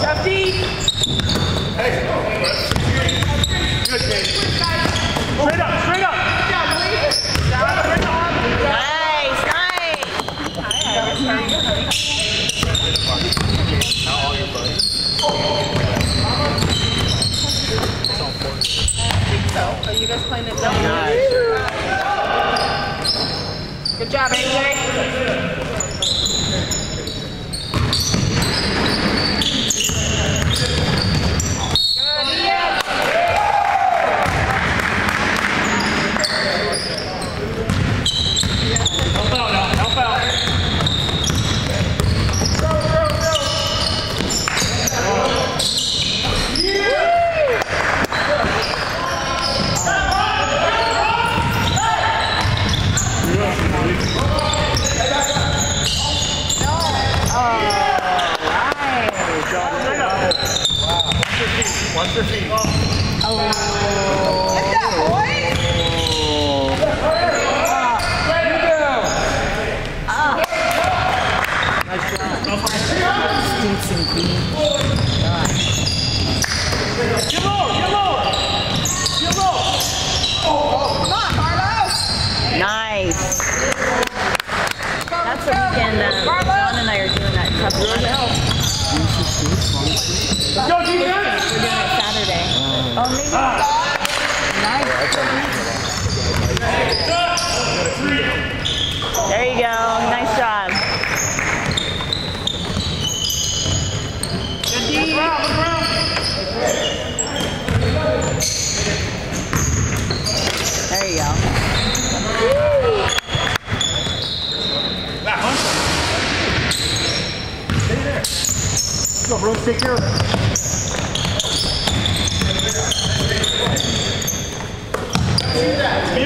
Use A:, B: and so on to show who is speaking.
A: Jump deep.
B: Good, Kate. Straight up, straight up.
C: Nice, nice.
A: So, are you guys playing it down?
C: Nice.
A: Good job, AJ.
B: Watch your feet.
C: Oh.
A: Get that, boys!
C: Nice shot. Stinks and green.
B: Get low, get low. Get low.
A: Oh, come on, Barlow!
C: Nice. That's the weekend John and I are doing that cup run.
B: Let's go, defense!
C: We're doing it Saturday. Oh, maybe. Nice. There you go. Nice job.
B: Good D. Look around.
C: There you go.
B: Back, huh? Stay there. Let's go, bro. Take care of it. Be